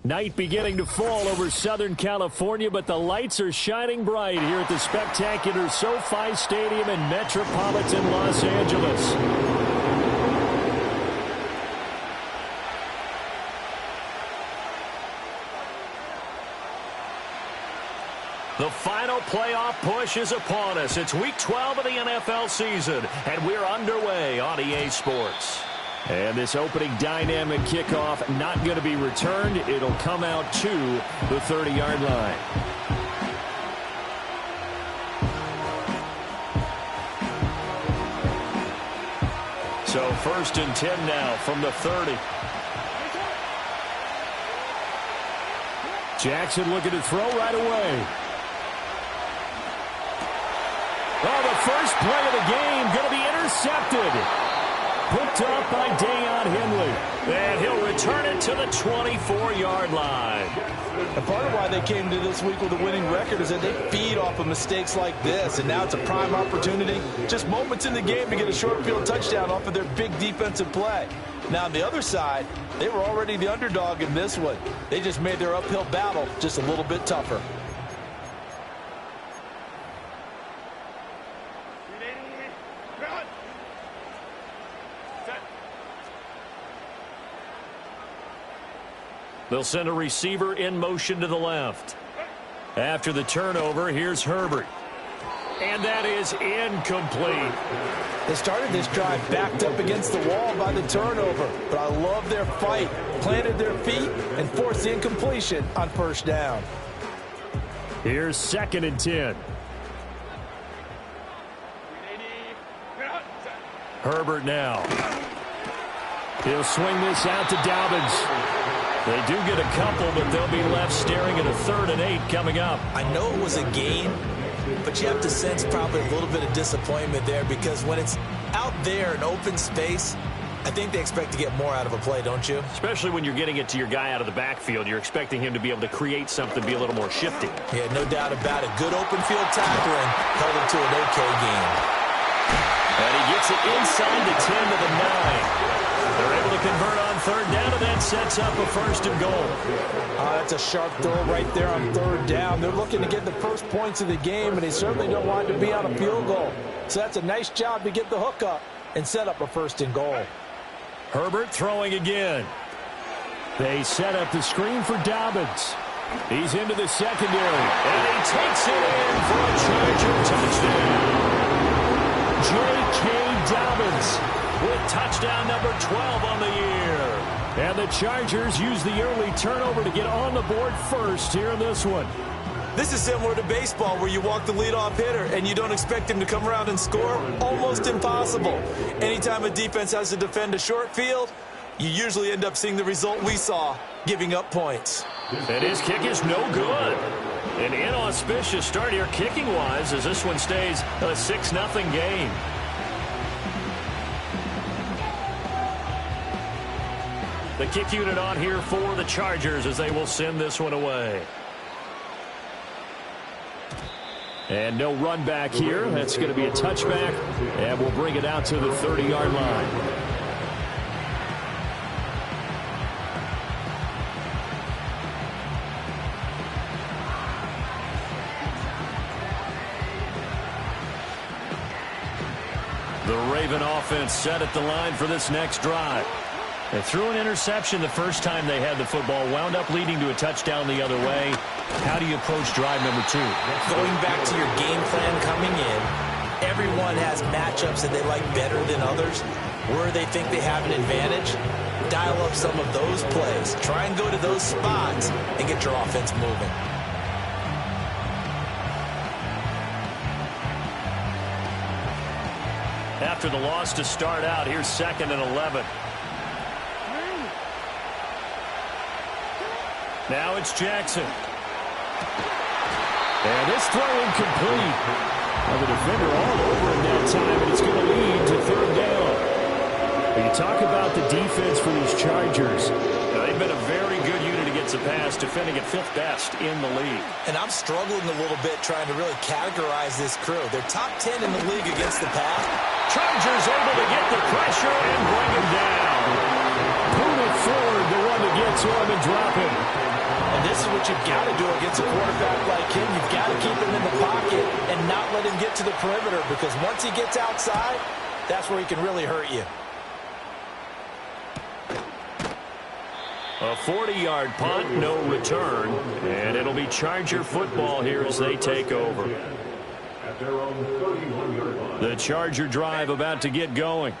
Night beginning to fall over Southern California, but the lights are shining bright here at the spectacular SoFi Stadium in metropolitan Los Angeles. The final playoff push is upon us. It's Week 12 of the NFL season, and we're underway on EA Sports. And this opening dynamic kickoff not going to be returned. It'll come out to the 30-yard line. So 1st and 10 now from the 30. Jackson looking to throw right away. Oh, the first play of the game going to be intercepted. Picked up by Deion Henley. And he'll return it to the 24-yard line. And part of why they came to this week with a winning record is that they feed off of mistakes like this. And now it's a prime opportunity. Just moments in the game to get a short field touchdown off of their big defensive play. Now on the other side, they were already the underdog in this one. They just made their uphill battle just a little bit tougher. They'll send a receiver in motion to the left. After the turnover, here's Herbert. And that is incomplete. They started this drive backed up against the wall by the turnover. But I love their fight. Planted their feet and forced the incompletion on first down. Here's 2nd and 10. Herbert now. He'll swing this out to Dobbins. They do get a couple, but they'll be left staring at a 3rd and 8 coming up. I know it was a gain, but you have to sense probably a little bit of disappointment there because when it's out there in open space, I think they expect to get more out of a play, don't you? Especially when you're getting it to your guy out of the backfield. You're expecting him to be able to create something, be a little more shifty. Yeah, no doubt about it. Good open field tackling held him to an okay game. And he gets it inside the 10 to the 9. They're able to convert on 3rd down, and that sets up a 1st and goal. That's a sharp throw right there on 3rd down. They're looking to get the first points of the game, and they certainly don't want it to be on a field goal. So that's a nice job to get the hook up and set up a 1st and goal. Herbert throwing again. They set up the screen for Dobbins. He's into the secondary, and he takes it in for a Charger touchdown. J.K. Dobbins with touchdown number 12 on the year. And the Chargers use the early turnover to get on the board first here in this one. This is similar to baseball where you walk the leadoff hitter and you don't expect him to come around and score. Almost impossible. Anytime a defense has to defend a short field, you usually end up seeing the result we saw, giving up points. And his kick is no good. An inauspicious start here kicking-wise as this one stays a 6-0 game. The kick unit on here for the Chargers as they will send this one away. And no run back here. That's going to be a touchback, and we'll bring it out to the 30-yard line. The Raven offense set at the line for this next drive. They threw an interception the first time they had the football, wound up leading to a touchdown the other way. How do you approach drive number 2? Going back to your game plan coming in, everyone has matchups that they like better than others. Where they think they have an advantage, dial up some of those plays. Try and go to those spots and get your offense moving. After the loss to start out, here's 2nd and 11. Now it's Jackson. And this throw incomplete. Well, the defender all over him that time, and it's going to lead to 3rd down. When you talk about the defense for these Chargers, they've been a very good unit against the pass, defending at 5th best in the league. And I'm struggling a little bit trying to really categorize this crew. They're top 10 in the league against the pass. Chargers able to get the pressure and bring him down. Pull it forward, the one to get to him and drop him. And this is what you've got to do against a quarterback like him. You've got to keep him in the pocket and not let him get to the perimeter, because once he gets outside, that's where he can really hurt you. A 40-yard punt, no return, and it'll be Charger football here as they take over. The Charger drive about to get going.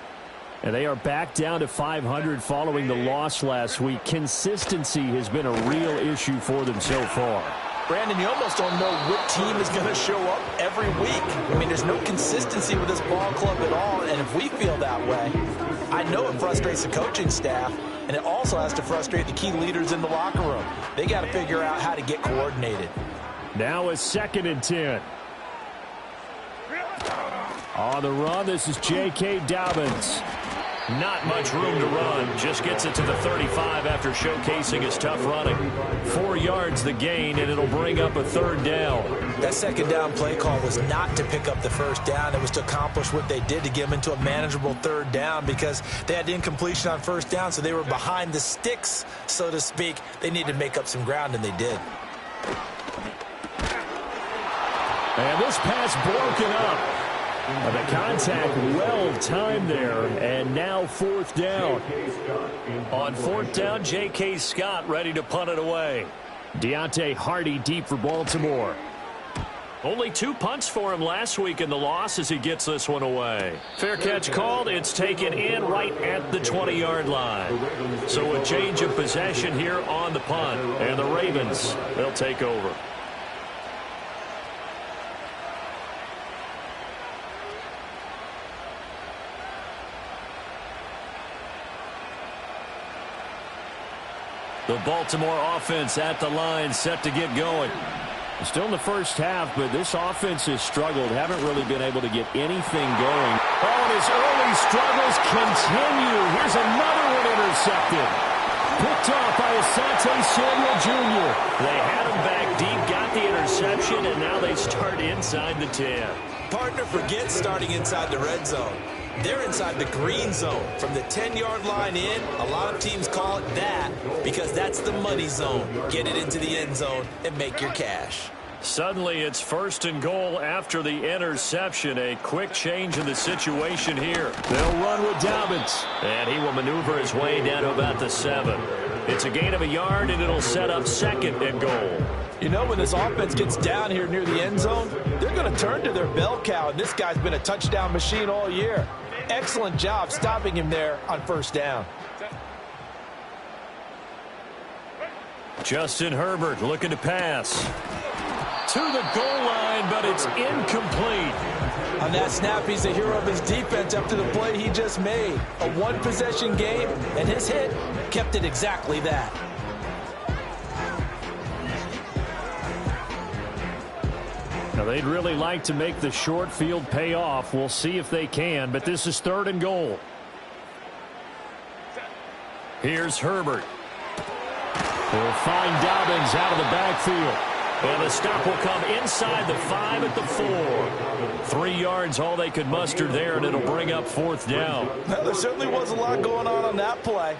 And they are back down to 500 following the loss last week. Consistency has been a real issue for them so far. Brandon, you almost don't know what team is going to show up every week. I mean, there's no consistency with this ball club at all, and if we feel that way, I know it frustrates the coaching staff, and it also has to frustrate the key leaders in the locker room. They got to figure out how to get coordinated. Now a 2nd and 10. On the run, this is J.K. Dobbins. Not much room to run. Just gets it to the 35 after showcasing his tough running. 4 yards the gain, and it'll bring up a 3rd down. That 2nd down play call was not to pick up the 1st down. It was to accomplish what they did, to get them into a manageable 3rd down, because they had incompletion on 1st down, so they were behind the sticks, so to speak. They needed to make up some ground, and they did. And this pass broken up. The contact well-timed there, and now 4th down. On 4th down, J.K. Scott ready to punt it away. Deontay Hardy deep for Baltimore. Only 2 punts for him last week in the loss as he gets this one away. Fair catch called. It's taken in right at the 20-yard line. So a change of possession here on the punt, and the Ravens, they'll take over. The Baltimore offense at the line, set to get going. Still in the first half, but this offense has struggled. Haven't really been able to get anything going. Oh, and his early struggles continue. Here's another one intercepted. Picked off by Asante Samuel Jr. They had him back deep, got the interception, and now they start inside the 10. Partner, forget starting inside the red zone. They're inside the green zone. From the 10-yard line in, a lot of teams call it that because that's the money zone. Get it into the end zone and make your cash. Suddenly it's 1st and goal after the interception. A quick change in the situation here. They'll run with Dobbins. And he will maneuver his way down to about the 7. It's a gain of a yard, and it'll set up 2nd and goal. You know, when this offense gets down here near the end zone, they're going to turn to their bell cow, and this guy's been a touchdown machine all year. Excellent job stopping him there on 1st down. Justin Herbert looking to pass. To the goal line, but it's incomplete. On that snap, he's a hero of his defense after the play he just made. A one-possession game, and his hit kept it exactly that. Now, they'd really like to make the short field pay off. We'll see if they can, but this is 3rd and goal. Here's Herbert. They'll find Dobbins out of the backfield. And the stop will come inside the 5 at the 4. 3 yards, all they could muster there, and it'll bring up 4th down. Now, there certainly was a lot going on that play.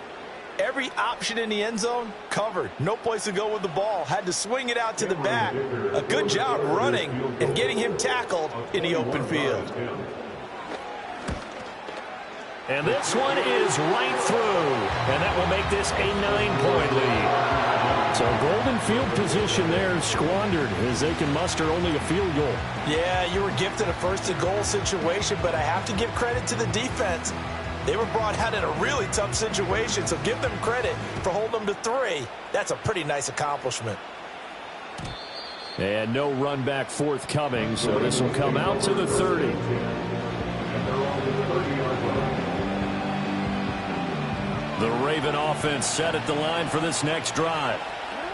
Every option in the end zone covered. No place to go with the ball. Had to swing it out to the back. A good job running and getting him tackled in the open field. And this one is right through. And that will make this a 9-point lead. So golden field position there squandered as they can muster only a field goal. Yeah, you were gifted a 1st and goal situation, but I have to give credit to the defense. They were brought out in a really tough situation, so give them credit for holding them to 3. That's a pretty nice accomplishment. And no run back forthcoming, so this will come out to the 30. The Raven offense set at the line for this next drive.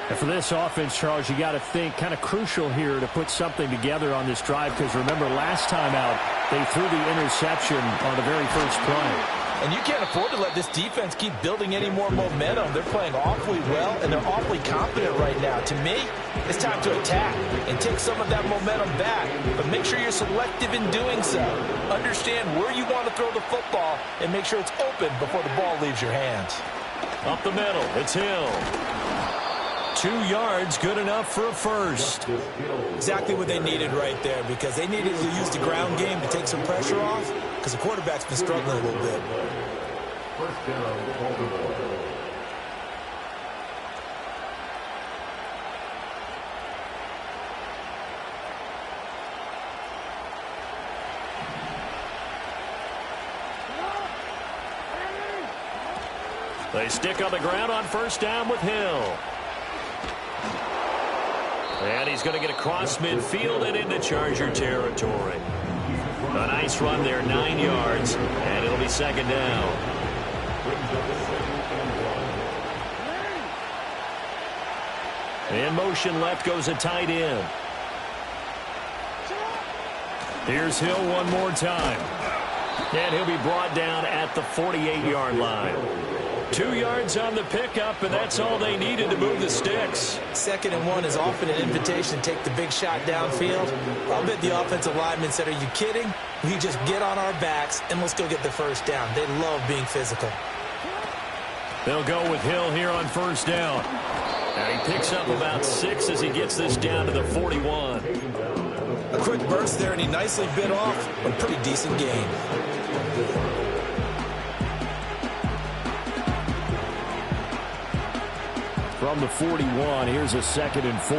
And for this offense, Charles, you got to think kind of crucial here to put something together on this drive, because remember last time out they threw the interception on the very first play. And you can't afford to let this defense keep building any more momentum. They're playing awfully well, and they're awfully confident right now. To me, it's time to attack and take some of that momentum back. But make sure you're selective in doing so. Understand where you want to throw the football and make sure it's open before the ball leaves your hands. Up the middle, it's Hill. 2 yards, good enough for a first. Exactly what they needed right there, because they needed to use the ground game to take some pressure off, because the quarterback's been struggling a little bit. First down, Baltimore. They stick on the ground on first down with Hill. And he's going to get across midfield and into Charger territory. A nice run there, 9 yards, and it'll be second down. In motion left goes a tight end. Here's Hill one more time. And he'll be brought down at the 48-yard line. 2 yards on the pickup, and that's all they needed to move the sticks. 2nd and 1 is often an invitation to take the big shot downfield. I'll bet the offensive lineman said, are you kidding? We just get on our backs, and let's go get the first down. They love being physical. They'll go with Hill here on first down. And he picks up about 6 as he gets this down to the 41. A quick burst there, and he nicely bit off a pretty decent gain. From the 41, here's a 2nd and 4.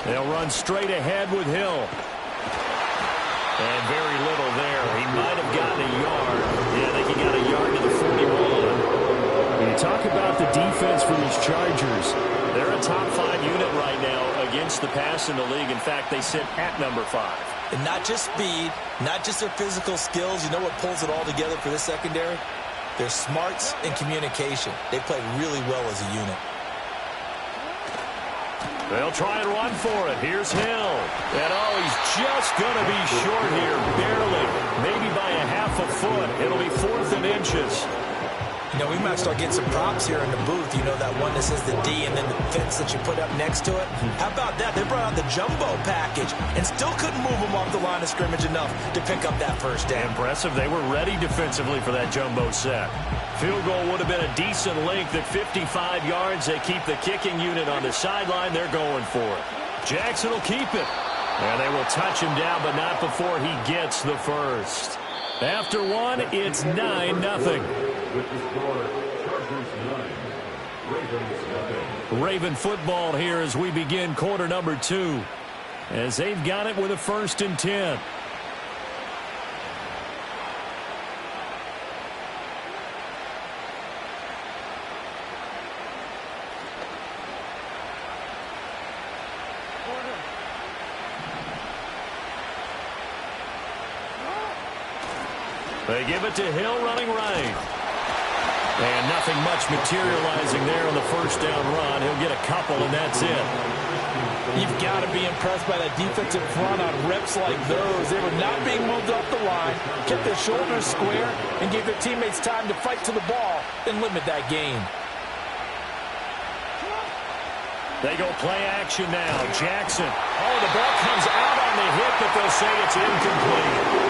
They'll run straight ahead with Hill. And very little there. He might have gotten a yard. Yeah, I think he got a yard to the 41. When you talk about the defense for these Chargers, they're a top 5 unit right now against the pass in the league. In fact, they sit at number 5. And not just speed, not just their physical skills. You know what pulls it all together for this secondary? Their smarts and communication. They play really well as a unit. They'll try and run for it. Here's Hill. And oh, he's just going to be short here, barely. Maybe by a half a foot. It'll be 4th and inches. You know, we might start getting some props here in the booth. You know, that one that says the D and then the fence that you put up next to it. How about that? They brought out the jumbo package and still couldn't move them off the line of scrimmage enough to pick up that first down. Impressive. They were ready defensively for that jumbo set. Field goal would have been a decent length at 55 yards. They keep the kicking unit on the sideline. They're going for it. Jackson will keep it. And they will touch him down, but not before he gets the first. After one, it's 9-0. With the score, Chargers 9, Ravens 7. Raven football here as we begin quarter number 2. As they've got it with a 1st and 10. They give it to Hill running right. And nothing much materializing there on the first down run. He'll get a couple, and that's it. You've got to be impressed by that defensive front on reps like those. They were not being moved off the line, kept their shoulders square, and gave their teammates time to fight to the ball and limit that gain. They go play action now. Jackson. Oh, the ball comes out on the hit, but they'll say it's incomplete.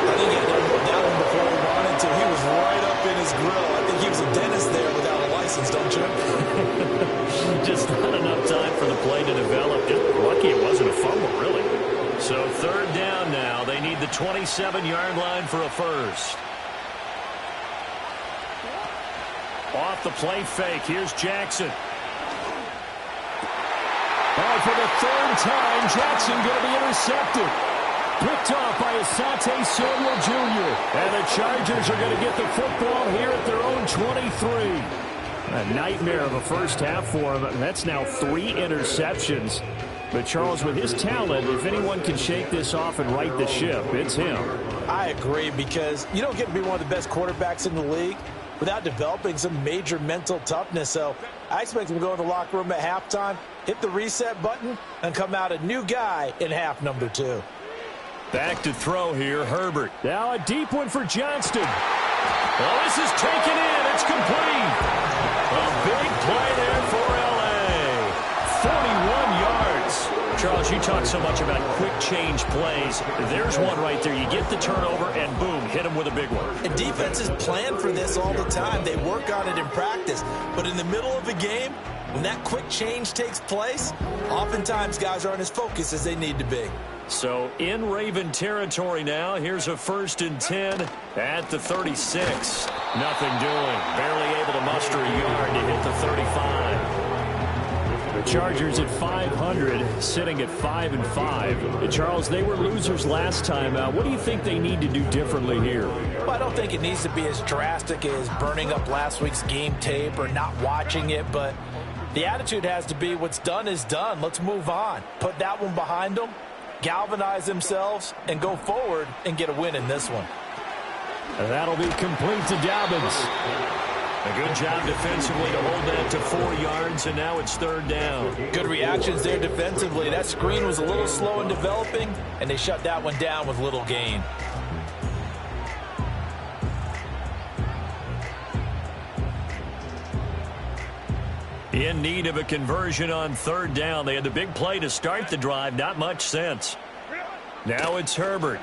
I think he had that one before he wanted to. He was right up in his grill. I think he was a dentist there without a license, don't you? Just not enough time for the play to develop. Just lucky it wasn't a fumble, really. So 3rd down now. They need the 27-yard line for a first. Off the play fake. Here's Jackson. Oh, for the 3rd time, Jackson going to be intercepted. Picked off by Asante Samuel Jr. And the Chargers are going to get the football here at their own 23. A nightmare of a first half for him. That's now 3 interceptions. But Charles, with his talent, if anyone can shake this off and right the ship, it's him. I agree, because you don't get to be one of the best quarterbacks in the league without developing some major mental toughness. So I expect him to go in the locker room at halftime, hit the reset button, and come out a new guy in half number 2. Back to throw here, Herbert. Now a deep one for Johnston. Well, this is taken in. It's complete. A big play there for L.A. 41 yards. Charles, Chris, you talk so much about quick change plays. There's one right there. You get the turnover, and boom, hit him with a big one. And defenses plan for this all the time. They work on it in practice. But in the middle of a game, when that quick change takes place, oftentimes guys aren't as focused as they need to be. So in Raven territory now. Here's a 1st and 10 at the 36. Nothing doing. Barely able to muster a yard to hit the 35. The Chargers at 500, sitting at 5-5. Charles, they were losers last time. What do you think they need to do differently here? Well, I don't think it needs to be as drastic as burning up last week's game tape or not watching it, but the attitude has to be what's done is done. Let's move on. Put that one behind them, galvanize themselves, and go forward and get a win in this one. And that'll be complete to Dobbins. A good job defensively to hold that to 4 yards, and now it's 3rd down. Good reactions there defensively. That screen was a little slow in developing, and they shut that one down with little gain. In need of a conversion on 3rd down. They had the big play to start the drive. Not much sense. Now it's Herbert.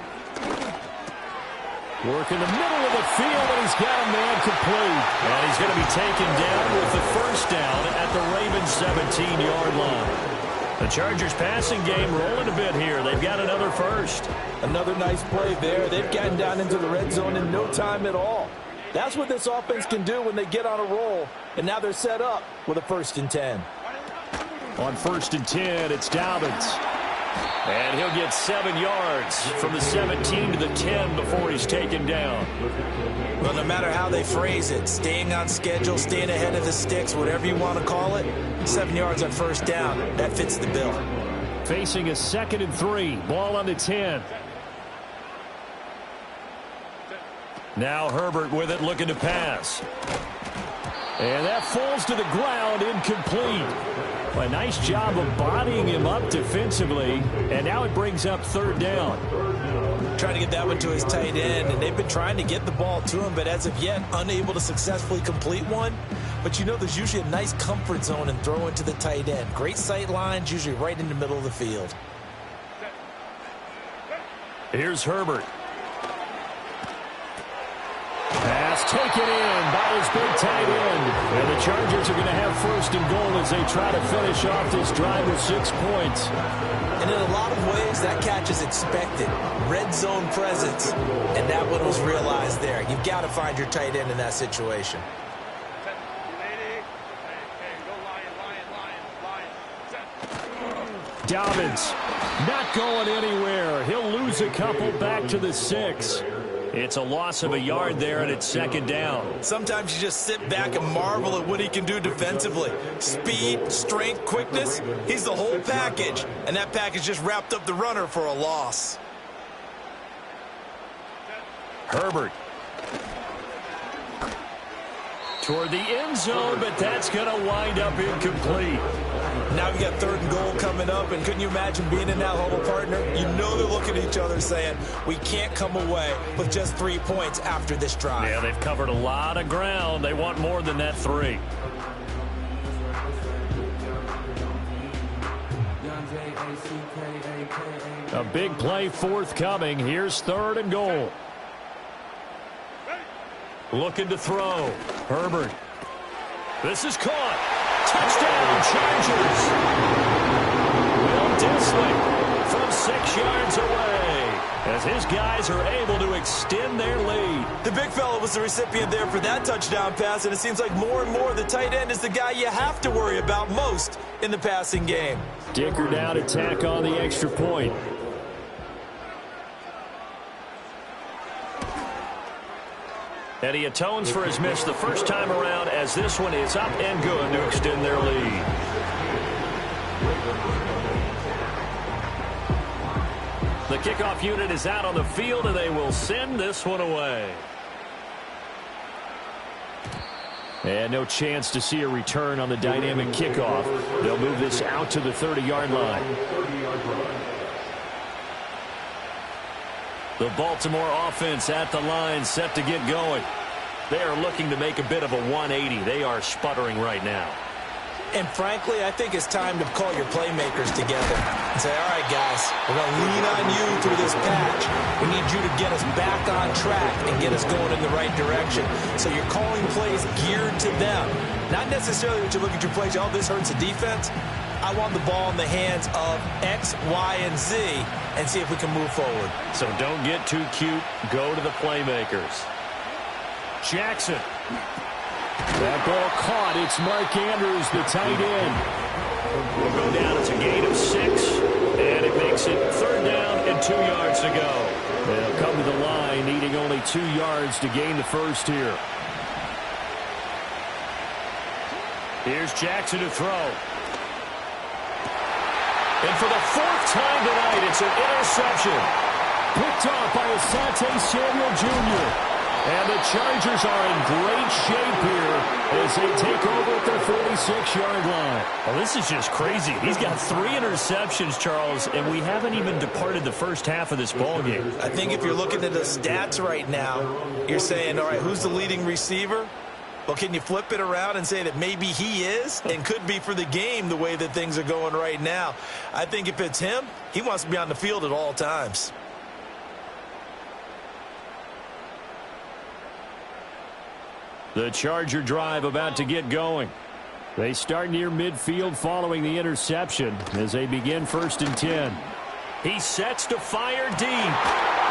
Work in the middle of the field, and he's got a man complete. And he's going to be taken down with the 1st down at the Ravens' 17-yard line. The Chargers passing game rolling a bit here. They've got another 1st. Another nice play there. They've gotten down into the red zone in no time at all. That's what this offense can do when they get on a roll. And now they're set up with a 1st and 10. On 1st and 10, it's Dobbins. And he'll get 7 yards from the 17 to the 10 before he's taken down. Well, no matter how they phrase it, staying on schedule, staying ahead of the sticks, whatever you want to call it, 7 yards on 1st down, that fits the bill. Facing a 2nd and 3, ball on the 10. Now Herbert with it, looking to pass. And that falls to the ground, incomplete. A nice job of bodying him up defensively, and now it brings up 3rd down. Trying to get that one to his tight end, and they've been trying to get the ball to him, but as of yet, unable to successfully complete one. But you know there's usually a nice comfort zone in throwing to the tight end. Great sight lines, usually right in the middle of the field. Here's Herbert. Pass taken in by his big tight end. And the Chargers are going to have 1st and goal as they try to finish off this drive with 6 points. And in a lot of ways, that catch is expected. Red zone presence. And that one was realized there. You've got to find your tight end in that situation. Dobbins not going anywhere. He'll lose a couple back to the 6. It's a loss of a yard there, and it's 2nd down. Sometimes you just sit back and marvel at what he can do defensively. Speed, strength, quickness, he's the whole package. And that package just wrapped up the runner for a loss. Herbert. Toward the end zone, but that's going to wind up incomplete. Now we got 3rd and goal coming up, and couldn't you imagine being in that huddle, partner? You know they're looking at each other saying, we can't come away with just 3 points after this drive. Yeah, they've covered a lot of ground. They want more than that 3. A big play forthcoming. Here's 3rd and goal. Looking to throw. Herbert. This is caught. Touchdown, Chargers. Will Dissly from 6 yards away as his guys are able to extend their lead. The big fella was the recipient there for that touchdown pass, and it seems like more and more the tight end is the guy you have to worry about most in the passing game. Dicker down to tack on the extra point. And he atones for his miss the first time around as this one is up and good to extend their lead. The kickoff unit is out on the field, and they will send this one away. And no chance to see a return on the dynamic kickoff. They'll move this out to the 30-yard line. The Baltimore offense at the line, set to get going. They are looking to make a bit of a 180. They are sputtering right now. And frankly, I think it's time to call your playmakers together and say, all right, guys, we're going to lean on you through this patch. We need you to get us back on track and get us going in the right direction. So you're calling plays geared to them. Not necessarily that you look at your plays, oh, this hurts the defense. I want the ball in the hands of X, Y, and Z and see if we can move forward. So don't get too cute. Go to the playmakers. Jackson. That ball caught. It's Mark Andrews, the tight end. We'll go down. It's a gain of 6, and it makes it 3rd down and 2 yards to go. They'll come to the line, needing only 2 yards to gain the first here. Here's Jackson to throw. And for the 4th time tonight, it's an interception. Picked off by Asante Samuel Jr., and the Chargers are in great shape here as they take over at their 46-yard line. Well, this is just crazy. He's got 3 interceptions, Charles, and we haven't even departed the first half of this ballgame. I think if you're looking at the stats right now, you're saying, all right, who's the leading receiver? Well, can you flip it around and say that maybe he is and could be for the game the way that things are going right now? I think if it's him, he wants to be on the field at all times. The Charger drive about to get going. They start near midfield following the interception as they begin 1st and 10. He sets to fire deep.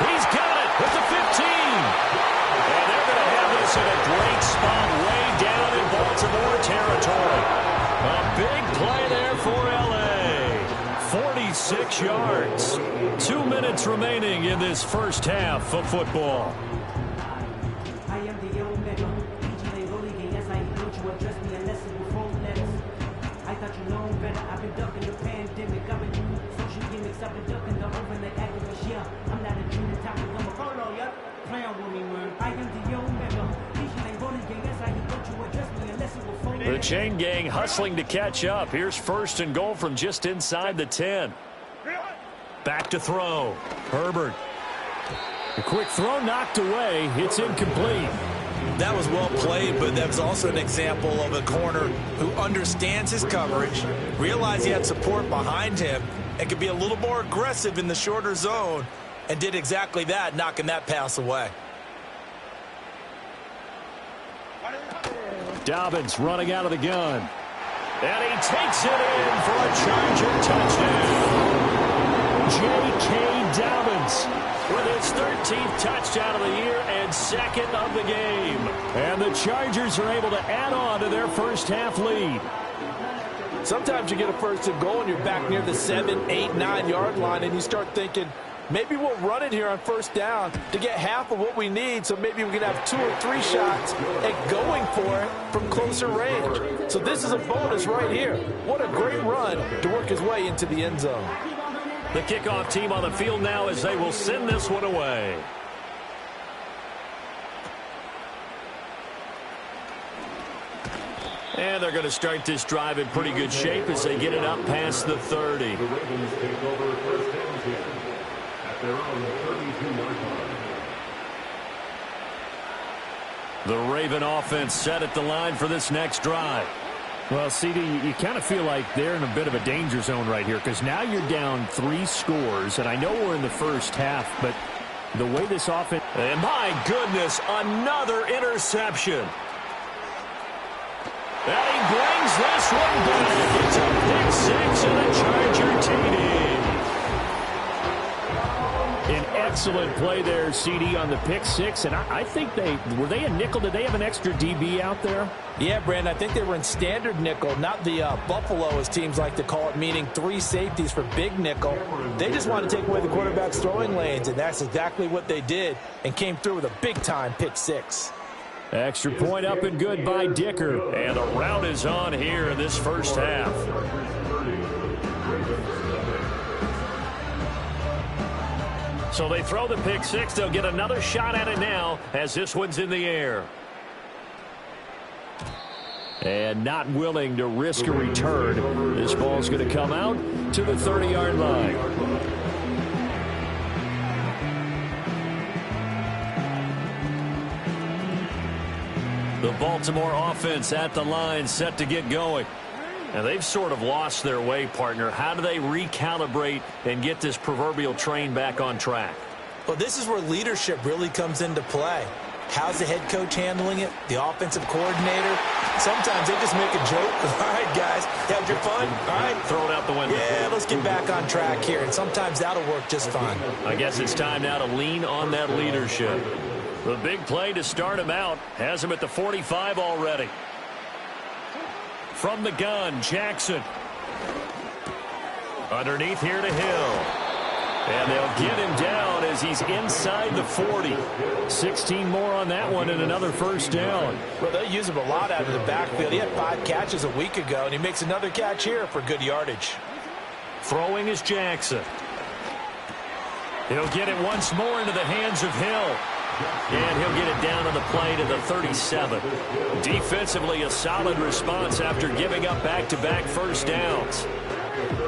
He's got it with the 15. And they're going to have this in a great spot way down in Baltimore territory. A big play there for L.A. 46 yards. 2 minutes remaining in this first half of football. The chain gang hustling to catch up. Here's 1st and goal from just inside the 10. Back to throw. Herbert. A quick throw knocked away. It's incomplete. That was well played, but that was also an example of a corner who understands his coverage, realized he had support behind him, and could be a little more aggressive in the shorter zone, and did exactly that, knocking that pass away. Dobbins running out of the gun. And he takes it in for a Charger touchdown. J.K. Dobbins with his 13th touchdown of the year and 2nd of the game. And the Chargers are able to add on to their first half lead. Sometimes you get a 1st and goal and you're back near the 7, 8, 9 yard line and you start thinking, maybe we'll run it here on 1st down to get half of what we need, so maybe we can have 2 or 3 shots at going for it from closer range. So this is a bonus right here. What a great run to work his way into the end zone. The kickoff team on the field now as they will send this one away. And they're going to start this drive in pretty good shape as they get it up past the 30. The Ravens take over 1st and 10 at their own 32-yard line. The Raven offense set at the line for this next drive. Well, CD, you kind of feel like they're in a bit of a danger zone right here because now you're down 3 scores, and I know we're in the first half, but the way this offense... And my goodness, another interception. And he brings this one back. It's a pick 6 and a Charger TD. An excellent play there, CD, on the pick 6, and I think were they a nickel? Did they have an extra DB out there? Yeah, Brandon, I think they were in standard nickel, not the Buffalo, as teams like to call it, meaning 3 safeties for big nickel. They just wanted to take away the quarterback's throwing lanes, and that's exactly what they did and came through with a big-time pick 6. Extra point up and good by Dicker. And the route is on here in this first half. So they throw the pick 6. They'll get another shot at it now as this one's in the air. And not willing to risk a return. This ball's going to come out to the 30-yard line. The Baltimore offense at the line set to get going. And they've sort of lost their way, partner. How do they recalibrate and get this proverbial train back on track? Well, this is where leadership really comes into play. How's the head coach handling it? The offensive coordinator? Sometimes they just make a joke. All right, guys, you had your fun? All right. Throw it out the window. Yeah, let's get back on track here. And sometimes that'll work just fine. I guess it's time now to lean on that leadership. The big play to start him out has him at the 45 already. From the gun, Jackson. Underneath here to Hill. And they'll get him down as he's inside the 40. 16 more on that one and another first down. Well, they use him a lot out of the backfield. He had 5 catches a week ago, and he makes another catch here for good yardage. Throwing is Jackson. He'll get it once more into the hands of Hill. And he'll get it down on the play to the 37. Defensively, a solid response after giving up back-to-back first downs.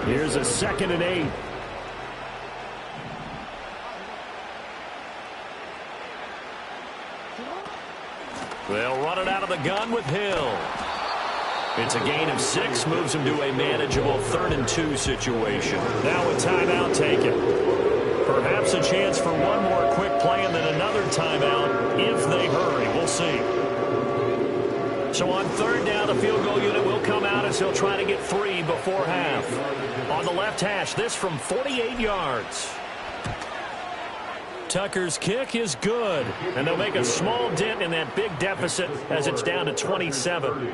Here's a 2nd and 8. They'll run it out of the gun with Hill. It's a gain of 6, moves him to a manageable 3rd and 2 situation. Now a timeout taken. Perhaps a chance for one more quick play and then another timeout if they hurry. We'll see. So on 3rd down, the field goal unit will come out as he'll try to get 3 before half. On the left hash, this from 48 yards. Tucker's kick is good, and they'll make a small dent in that big deficit as it's down to 27.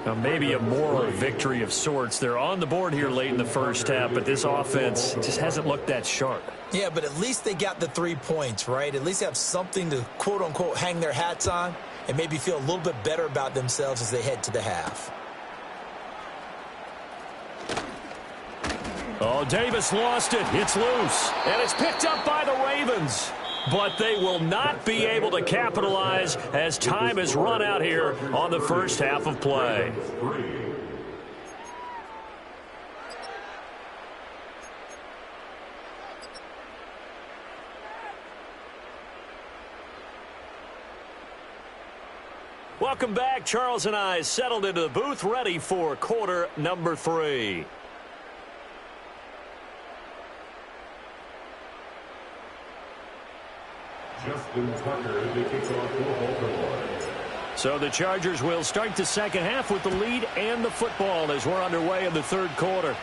Now maybe a moral victory of sorts. They're on the board here late in the first half, but this offense just hasn't looked that sharp. Yeah, but at least they got the 3 points, right? At least have something to, quote-unquote, hang their hats on and maybe feel a little bit better about themselves as they head to the half. Oh, Davis lost it. It's loose, and it's picked up by the Ravens. But they will not be able to capitalize as time is run out here on the first half of play. Welcome back. Charles and I settled into the booth, ready for quarter number 3. Justin Tucker, the kickoff for Baltimore. So the Chargers will start the second half with the lead and the football as we're underway in the 3rd quarter.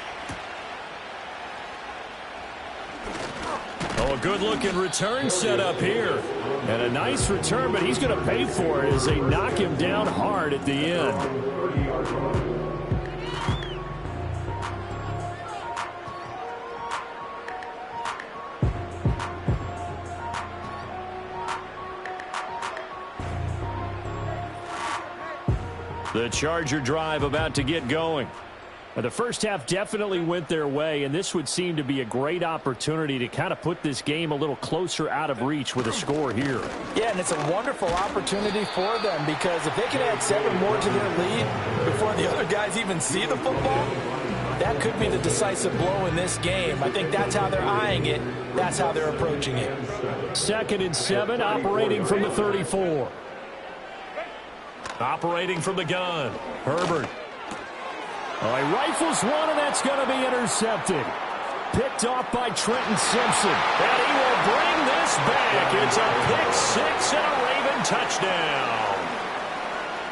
Oh, a good-looking return set up here. And a nice return, but he's going to pay for it as they knock him down hard at the end. The Charger drive about to get going. The first half definitely went their way, and this would seem to be a great opportunity to kind of put this game a little closer out of reach with a score here. Yeah, and it's a wonderful opportunity for them because if they can add 7 more to their lead before the other guys even see the football, that could be the decisive blow in this game. I think that's how they're eyeing it. That's how they're approaching it. 2nd and 7, operating from the 34. Operating from the gun, Herbert. Oh, he rifles one, and that's going to be intercepted. Picked off by Trenton Simpson. And he will bring this back. It's a pick 6 and a Raven touchdown.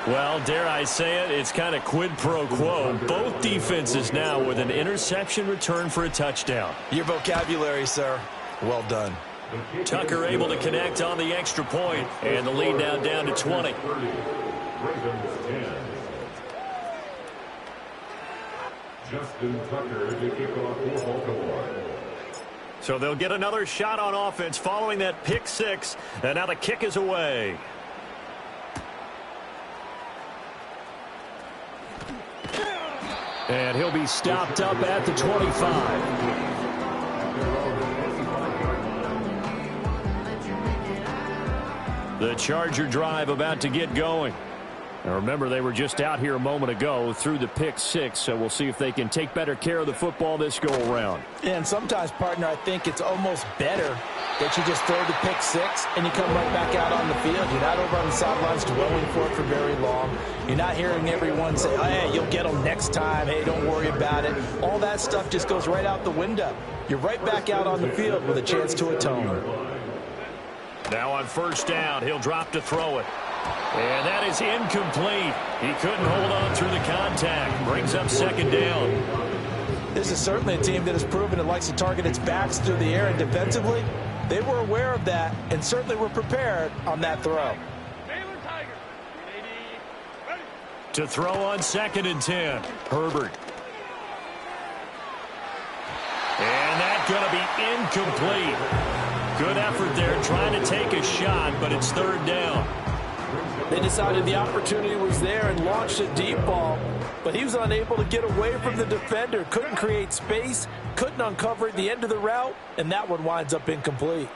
Well, dare I say it, it's kind of quid pro quo. Both defenses now with an interception return for a touchdown. Your vocabulary, sir. Well done. Tucker able to connect on the extra point, and the lead now down to 20. Ravens 10. Justin Tucker, the kickoff for Baltimore. So they'll get another shot on offense following that pick 6, and now the kick is away. And he'll be stopped up at the 25. The Charger drive about to get going. Now remember, they were just out here a moment ago through the pick six, so we'll see if they can take better care of the football this go-around. And sometimes, partner, I think it's almost better that you just throw the pick six and you come right back out on the field. You're not over on the sidelines dwelling for it for very long. You're not hearing everyone say, oh, hey, you'll get them next time. Hey, don't worry about it. All that stuff just goes right out the window. You're right back out on the field with a chance to atone. Now on first down, he'll drop to throw it. And that is incomplete. He couldn't hold on through the contact. Brings up second down. This is certainly a team that has proven it likes to target its backs through the air, and defensively, they were aware of that and certainly were prepared on that throw. To throw on 2nd and 10, Herbert. And that's going to be incomplete. Good effort there trying to take a shot, but it's 3rd down. They decided the opportunity was there and launched a deep ball, but he was unable to get away from the defender. Couldn't create space, couldn't uncover the end of the route, and that one winds up incomplete.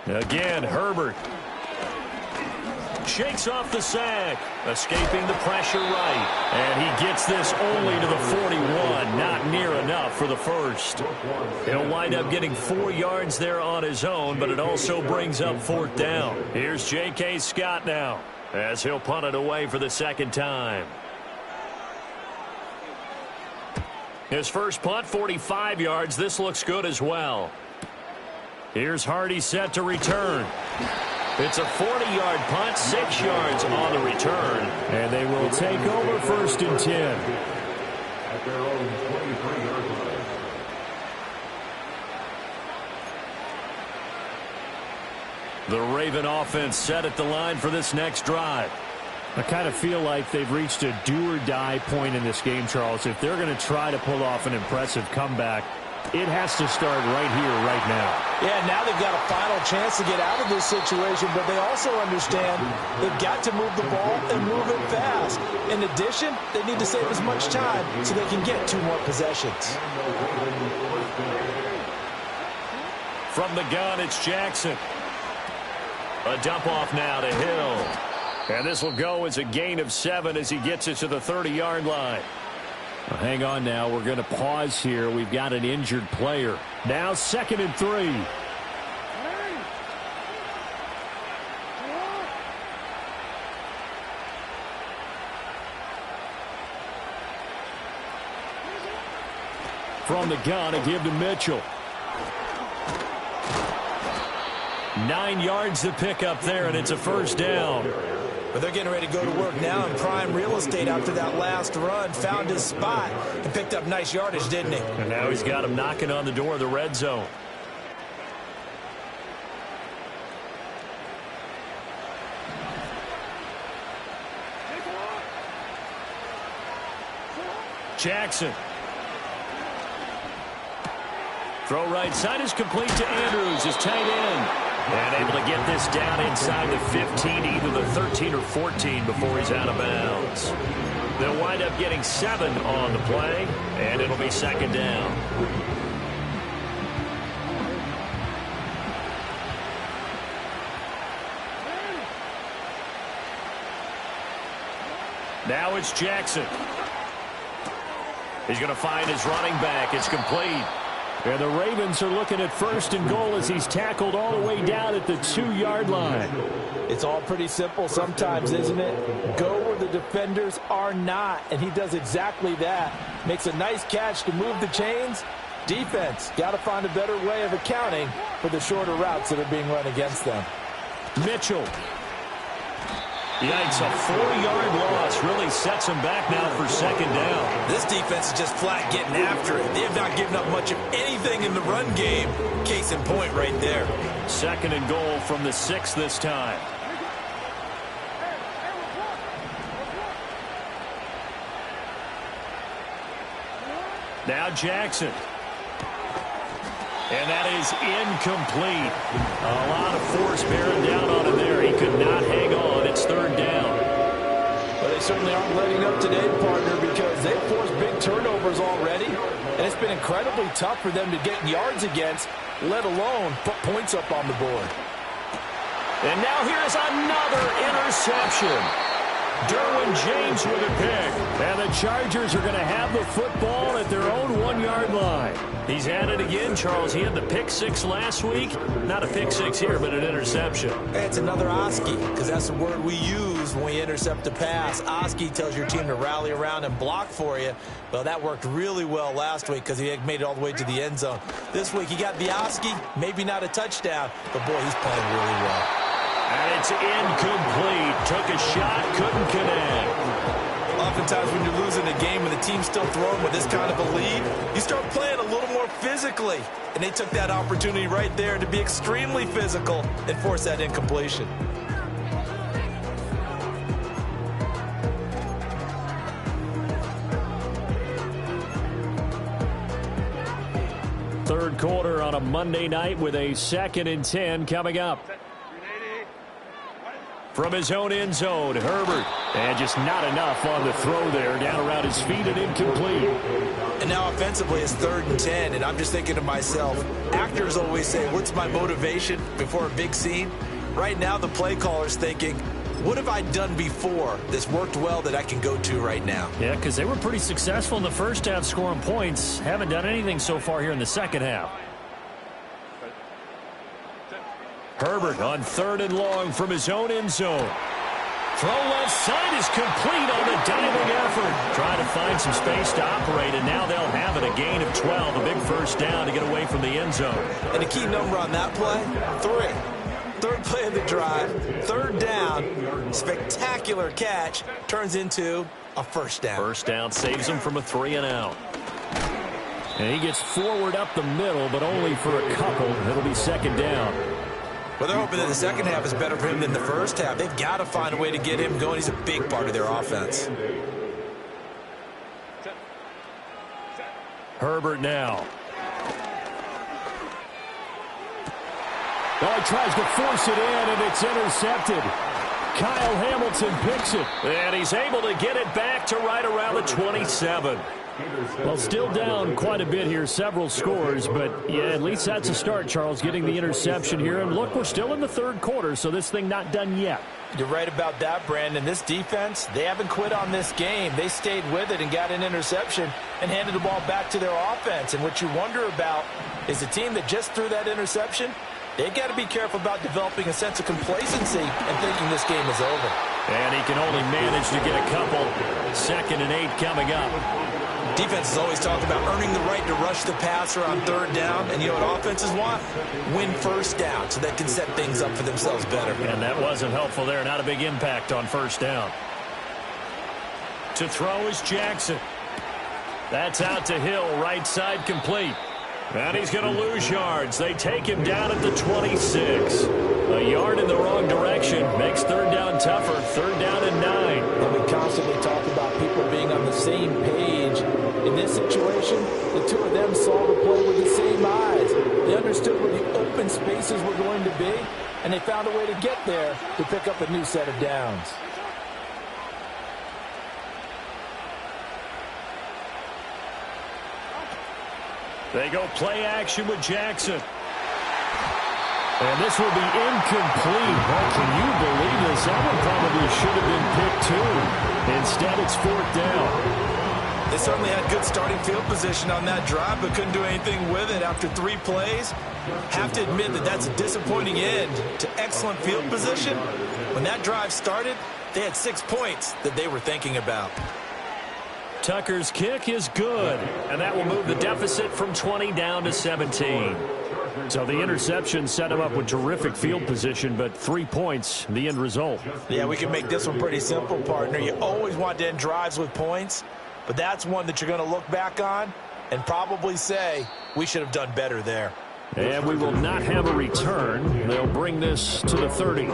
Again, Herbert. Shakes off the sack, escaping the pressure right. And he gets this only to the 41, not near enough for the first. He'll wind up getting 4 yards there on his own, but it also brings up 4th down. Here's J.K. Scott now, as he'll punt it away for the 2nd time. His first punt, 45 yards. This looks good as well. Here's Hardy set to return. It's a 40-yard punt, 6 yards on the return. And they will take over 1st and 10. At their own 23-yard line. The Raven offense set at the line for this next drive. I kind of feel like they've reached a do-or-die point in this game, Charles. If they're going to try to pull off an impressive comeback, it has to start right here, right now. Yeah, now they've got a final chance to get out of this situation, but they also understand they've got to move the ball and move it fast. In addition, they need to save as much time so they can get 2 more possessions. From the gun, it's Jackson. A dump off now to Hill. And this will go as a gain of 7 as he gets it to the 30-yard line. Well, hang on now. We're going to pause here. We've got an injured player. Now 2nd and 3. From the gun, a give to Mitchell. 9 yards to pick up there, and it's a 1st down. But they're getting ready to go to work now in prime real estate after that last run. Found his spot and picked up nice yardage, didn't he? And now he's got him knocking on the door of the red zone. Jackson. Throw right side is complete to Andrews, his tight end. And able to get this down inside the 15, either the 13 or 14 before he's out of bounds. They'll wind up getting 7 on the play, and it'll be 2nd down. Now it's Jackson. He's going to find his running back. It's complete. And the Ravens are looking at 1st and goal as he's tackled all the way down at the 2-yard line. It's all pretty simple sometimes, isn't it? Go where the defenders are not, and he does exactly that. Makes a nice catch to move the chains. Defense got to find a better way of accounting for the shorter routes that are being run against them. Mitchell. Yikes, a 4-yard loss really sets him back now for 2nd down. This defense is just flat getting after it. They have not given up much of anything in the run game. Case in point right there. 2nd and goal from the 6 this time. Now Jackson. And that is incomplete. A lot of force bearing down on him there. He could not hang on. It's 3rd down. Well, they certainly aren't letting up today, partner, because they've forced big turnovers already. And it's been incredibly tough for them to get yards against, let alone put points up on the board. And now here's another interception. Derwin James with a pick. And the Chargers are going to have the football at their own 1-yard line. He's at it again, Charles. He had the pick six last week. Not a pick six here, but an interception. It's another Oski, because that's the word we use when we intercept a pass. Oski tells your team to rally around and block for you. Well, that worked really well last week because he made it all the way to the end zone. This week he got the Oski, maybe not a touchdown, but boy, he's playing really well. And it's incomplete. Took a shot, couldn't connect. Oftentimes when you're losing a game and the team's still throwing with this kind of a lead, you start playing a little more physically. And they took that opportunity right there to be extremely physical and force that incompletion. Third quarter on a Monday night with a 2nd and 10 coming up. From his own end zone, Herbert. And just not enough on the throw there. Down around his feet and incomplete. And now offensively it's 3rd and 10. And I'm just thinking to myself, actors always say, what's my motivation before a big scene? Right now the play caller's thinking, what have I done before that's worked well that I can go to right now? Yeah, because they were pretty successful in the first half scoring points. Haven't done anything so far here in the second half. Herbert on 3rd and long from his own end zone. Throw left side is complete on the diving effort. Trying to find some space to operate, and now they'll have it. A gain of 12, a big first down to get away from the end zone. And a key number on that play, 3. 3rd play of the drive, 3rd down, spectacular catch, turns into a first down. First down saves him from a 3 and out. And he gets forward up the middle, but only for a couple. It'll be 2nd down. Well, they're hoping that the second half is better for him than the first half. They've got to find a way to get him going. He's a big part of their offense. Herbert now. Oh, he tries to force it in, and it's intercepted. Kyle Hamilton picks it. And he's able to get it back to right around the 27. Well, still down quite a bit here, several scores, but yeah, at least that's a start, Charles, getting the interception here. And look, we're still in the 3rd quarter, so this thing not done yet. You're right about that, Brandon. This defense, they haven't quit on this game. They stayed with it and got an interception and handed the ball back to their offense. And what you wonder about is the team that just threw that interception, they've got to be careful about developing a sense of complacency and thinking this game is over. And he can only manage to get a couple. 2nd and 8 coming up. Defense has always talked about earning the right to rush the passer on 3rd down. And you know what offenses want? Win first down so they can set things up for themselves better. And that wasn't helpful there. Not a big impact on 1st down. To throw is Jackson. That's out to Hill, right side complete. And he's going to lose yards. They take him down at the 26. A yard in the wrong direction makes 3rd down tougher. 3rd down and 9. And we constantly talk about people being on the same page. In this situation, the two of them saw the play with the same eyes. They understood where the open spaces were going to be, and they found a way to get there to pick up a new set of downs. They go play action with Jackson. And this will be incomplete. Well, can you believe this? That one probably should have been picked too. Instead, it's 4th down. They certainly had good starting field position on that drive, but couldn't do anything with it after 3 plays. Have to admit that that's a disappointing end to excellent field position. When that drive started, they had 6 points that they were thinking about. Tucker's kick is good, and that will move the deficit from 20 down to 17. So the interception set him up with terrific field position, but 3 points, the end result. Yeah, we can make this one pretty simple, partner. You always want to end drives with points, but that's one that you're going to look back on and probably say, we should have done better there. And we will not have a return. They'll bring this to the 30.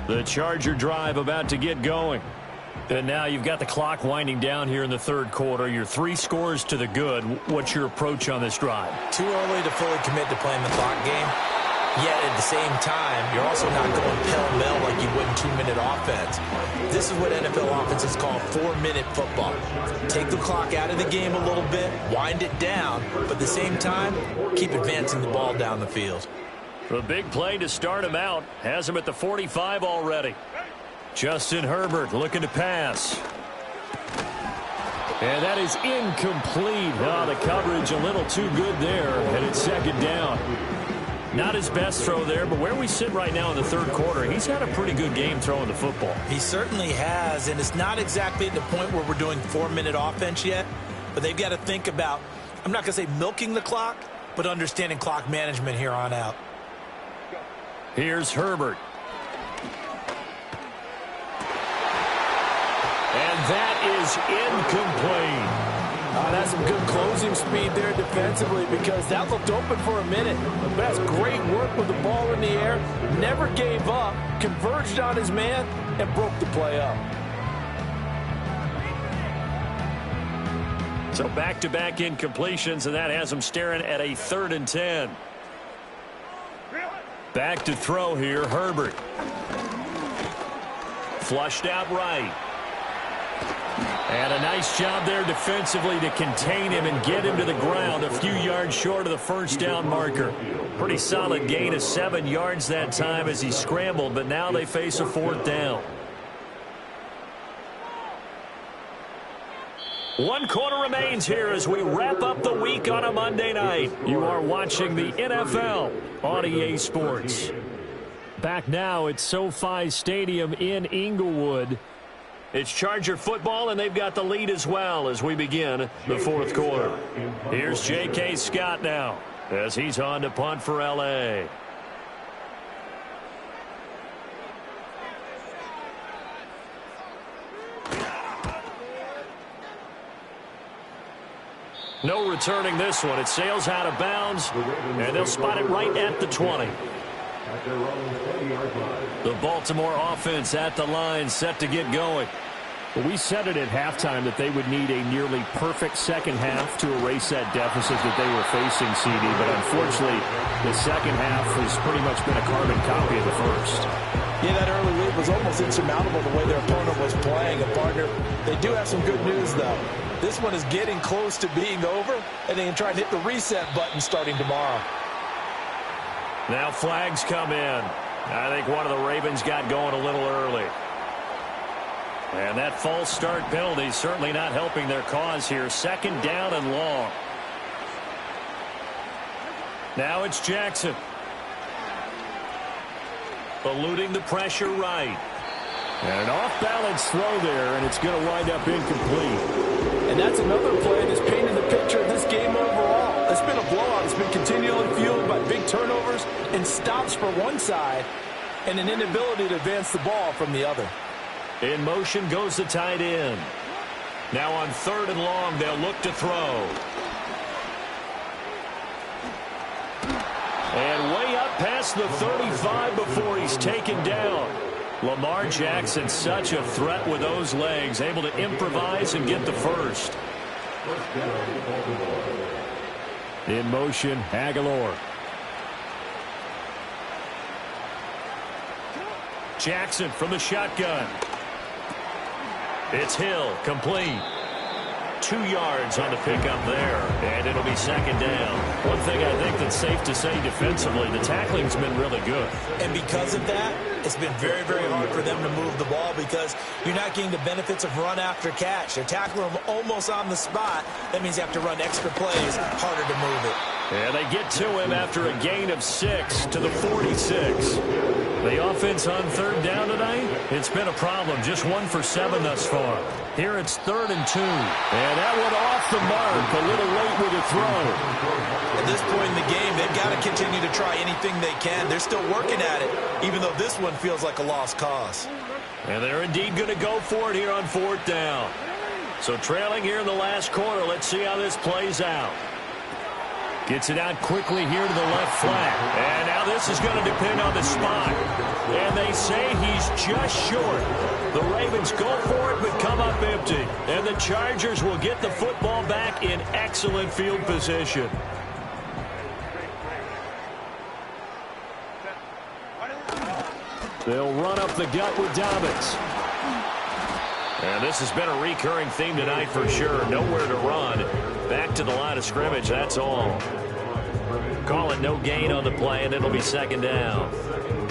The Charger drive about to get going. And now you've got the clock winding down here in the 3rd quarter. Your 3 scores to the good. What's your approach on this drive? Too early to fully commit to playing the clock game. Yet at the same time, you're also not going pell-mell like you would in 2-minute offense. This is what NFL offenses call 4-minute football. Take the clock out of the game a little bit, wind it down, but at the same time, keep advancing the ball down the field. The big play to start him out has him at the 45 already. Justin Herbert looking to pass. And that is incomplete. Oh, the coverage a little too good there, and it's second down. Not his best throw there, but where we sit right now in the third quarter, he's had a pretty good game throwing the football. He certainly has, and it's not exactly at the point where we're doing 4-minute offense yet, but they've got to think about, I'm not going to say milking the clock, but understanding clock management here on out. Here's Herbert. And that is incomplete. That's some good closing speed there defensively because that looked open for a minute. But that's great work with the ball in the air. Never gave up, converged on his man, and broke the play up. So back-to-back incompletions, and that has him staring at a 3rd and 10. Back to throw here, Herbert. Flushed out right. And a nice job there defensively to contain him and get him to the ground a few yards short of the first down marker. Pretty solid gain of 7 yards that time as he scrambled, but now they face a 4th down. 1 quarter remains here as we wrap up the week on a Monday night. You are watching the NFL on EA Sports. Back now at SoFi Stadium in Inglewood. It's Charger football, and they've got the lead as well as we begin the 4th quarter. Here's J.K. Scott now as he's on to punt for L.A. No returning this one. It sails out of bounds, and they'll spot it right at the 20. The Baltimore offense at the line, set to get going. Well, we said it at halftime that they would need a nearly perfect second half to erase that deficit that they were facing, CD. But unfortunately, the second half has pretty much been a carbon copy of the first. Yeah, that early lead was almost insurmountable the way their opponent was playing. And, partner, they do have some good news, though. This one is getting close to being over, and they can try and hit the reset button starting tomorrow. Now flags come in. I think one of the Ravens got going a little early. And that false start penalty certainly not helping their cause here. 2nd down and long. Now it's Jackson. Eluding the pressure right. And an off-balance throw there, and it's going to wind up incomplete. And that's another play that's painted the picture of this game overall. It's been a blowout. It's been continually fueled by big turnovers and stops for one side and an inability to advance the ball from the other. In motion goes the tight end. Now on 3rd and long, they'll look to throw. And way up past the 35 before he's taken down. Lamar Jackson, such a threat with those legs, able to improvise and get the first. In motion, Aguilar. Jackson from the shotgun. It's Hill, complete. 2 yards on the pickup there, and it'll be 2nd down. One thing I think that's safe to say defensively, the tackling's been really good. And because of that, it's been very, very hard for them to move the ball because you're not getting the benefits of run after catch. They're tackling them almost on the spot. That means you have to run extra plays, harder to move it. And they get to him after a gain of 6 to the 46. The offense on 3rd down tonight, it's been a problem. Just 1 for 7 thus far. Here it's 3rd and 2. And that one off the mark, a little late with a throw. At this point in the game, they've got to continue to try anything they can. They're still working at it, even though this one feels like a lost cause. And they're indeed going to go for it here on 4th down. So trailing here in the last quarter, let's see how this plays out. Gets it out quickly here to the left flat. And now this is going to depend on the spot. And they say he's just short. The Ravens go for it but come up empty. And the Chargers will get the football back in excellent field position. They'll run up the gut with Dobbins. And this has been a recurring theme tonight for sure. Nowhere to run. Back to the line of scrimmage, that's all. Call it no gain on the play, and it'll be second down.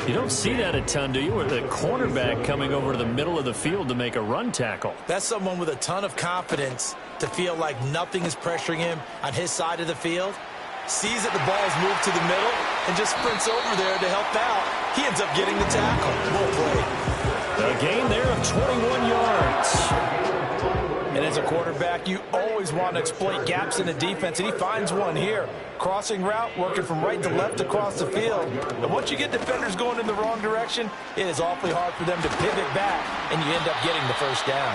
You don't see that a ton, do you? With the cornerback coming over to the middle of the field to make a run tackle. That's someone with a ton of confidence to feel like nothing is pressuring him on his side of the field. Sees that the ball's moved to the middle and just sprints over there to help out. He ends up getting the tackle. Well played. A gain there of 21 yards. And as a quarterback, you always want to exploit gaps in the defense, and he finds one here. Crossing route, working from right to left across the field. And once you get defenders going in the wrong direction, it is awfully hard for them to pivot back, and you end up getting the first down.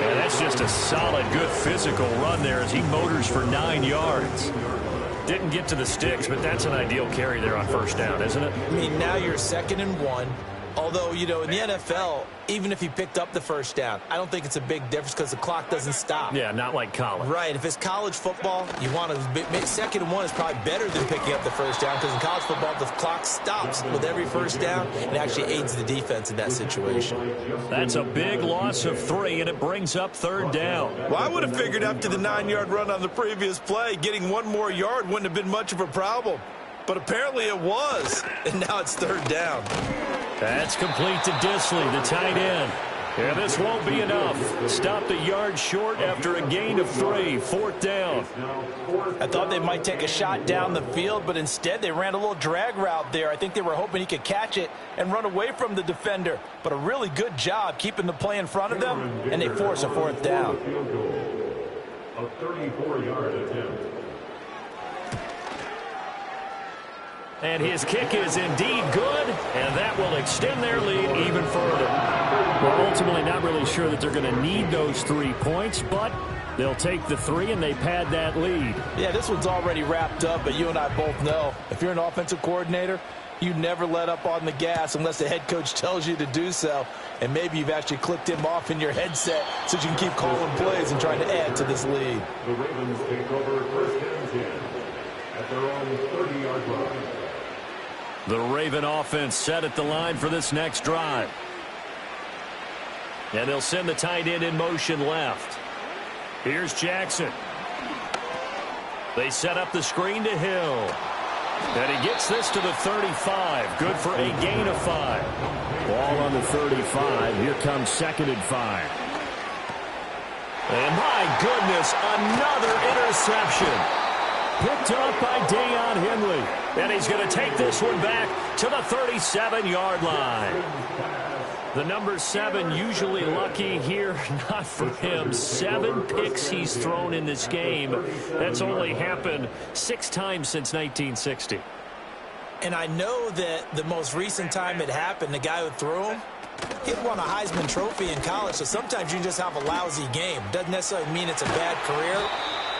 Yeah, that's just a solid, good physical run there as he motors for 9 yards. Didn't get to the sticks, but that's an ideal carry there on first down, isn't it? I mean, now you're 2nd and 1. Although, you know, in the NFL, even if he picked up the first down, I don't think it's a big difference because the clock doesn't stop. Yeah, not like college. Right. If it's college football, you want to 2nd and 1 is probably better than picking up the first down because in college football, the clock stops with every first down. It actually aids the defense in that situation. That's a big loss of 3, and it brings up 3rd down. Well, I would have figured after the 9-yard run on the previous play, getting 1 more yard wouldn't have been much of a problem. But apparently it was, and now it's 3rd down. That's complete to Dissly, the tight end. Yeah, this won't be enough. Stopped a yard short after a gain of 3, 4th down. I thought they might take a shot down the field, but instead they ran a little drag route there. I think they were hoping he could catch it and run away from the defender. But a really good job keeping the play in front of them, and they force a 4th down. A 34-yard attempt. And his kick is indeed good, and that will extend their lead even further. Well, ultimately not really sure that they're going to need those 3 points, but they'll take the 3 and they pad that lead. Yeah, this one's already wrapped up, but you and I both know if you're an offensive coordinator, you never let up on the gas unless the head coach tells you to do so. And maybe you've actually clicked him off in your headset so you can keep calling plays and trying to add to this lead. The Ravens take over 1st and 10 at their own 30-yard line. The Raven offense set at the line for this next drive. And they'll send the tight end in motion left. Here's Jackson. They set up the screen to Hill. And he gets this to the 35. Good for a gain of 5. Ball on the 35. Here comes 2nd and 5. And my goodness, another interception. Picked up by Deion Henley. And he's going to take this one back to the 37-yard line. The number 7 usually lucky here, not for him. 7 picks he's thrown in this game. That's only happened 6 times since 1960. And I know that the most recent time it happened, the guy who threw him, he won a Heisman Trophy in college, so sometimes you just have a lousy game. Doesn't necessarily mean it's a bad career.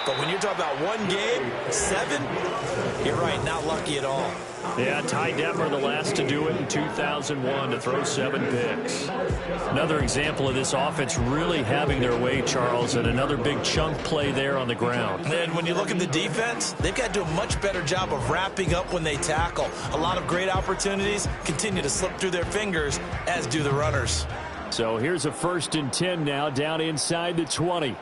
But when you're talking about 1 game, 7, you're right, not lucky at all. Yeah, Ty Detmer, the last to do it in 2001, to throw 7 picks. Another example of this offense really having their way, Charles, and another big chunk play there on the ground. And when you look at the defense, they've got to do a much better job of wrapping up when they tackle. A lot of great opportunities continue to slip through their fingers, as do the runners. So here's a 1st and 10 now, down inside the 20.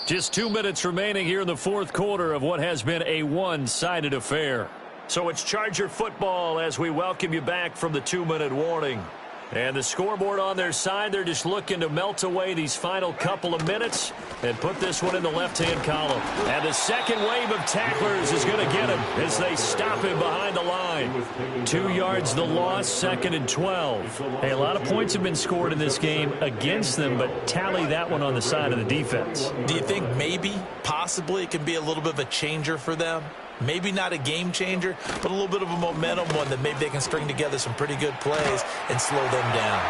Just 2 minutes remaining here in the 4th quarter of what has been a one-sided affair. So it's Charger football as we welcome you back from the 2-minute warning. And the scoreboard on their side, they're just looking to melt away these final couple of minutes and put this one in the left-hand column. And the second wave of tacklers is going to get him as they stop him behind the line. 2 yards the loss, 2nd and 12. Hey, a lot of points have been scored in this game against them, but tally that one on the side of the defense. Do you think maybe, possibly, it can be a little bit of a changer for them? Maybe not a game changer, but a little bit of a momentum one that maybe they can string together some pretty good plays and slow them down.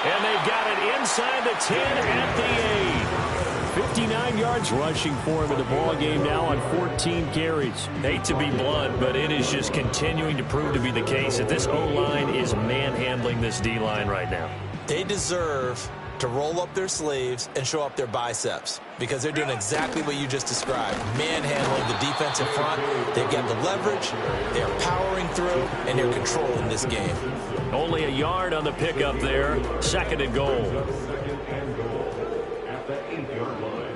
And they've got it inside the 10 at the 8. 59 yards rushing for him in the ball game now on 14 carries. Hate to be blunt, but it is just continuing to prove to be the case that this O-line is manhandling this D-line right now. They deserve to roll up their sleeves and show up their biceps because they're doing exactly what you just described, manhandling the defensive front. They've got the leverage, they're powering through, and they're controlling this game. Only a yard on the pickup there. 2nd and goal. Second and goal at the 8-yard line.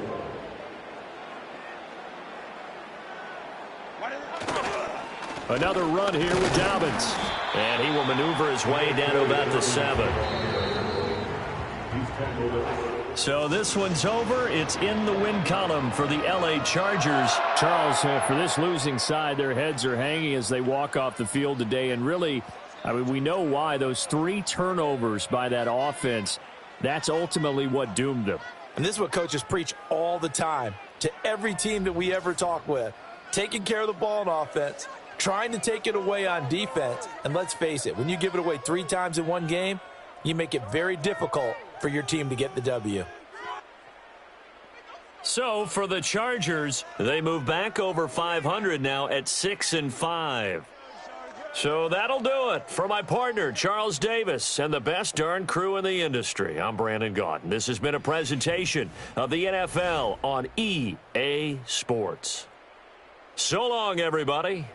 Another run here with Dobbins. And he will maneuver his way down to about the 7. So this one's over. It's in the win column for the L.A. Chargers. Charles, for this losing side, their heads are hanging as they walk off the field today. And really, I mean, we know why. Those 3 turnovers by that offense, that's ultimately what doomed them. And this is what coaches preach all the time to every team that we ever talk with. Taking care of the ball on offense, trying to take it away on defense. And let's face it, when you give it away 3 times in one game, you make it very difficult for your team to get the W. So for the Chargers, they move back over 500 now at 6-5. So that'll do it for my partner, Charles Davis, and the best darn crew in the industry. I'm Brandon Gaudin. This has been a presentation of the NFL on EA Sports. So long, everybody.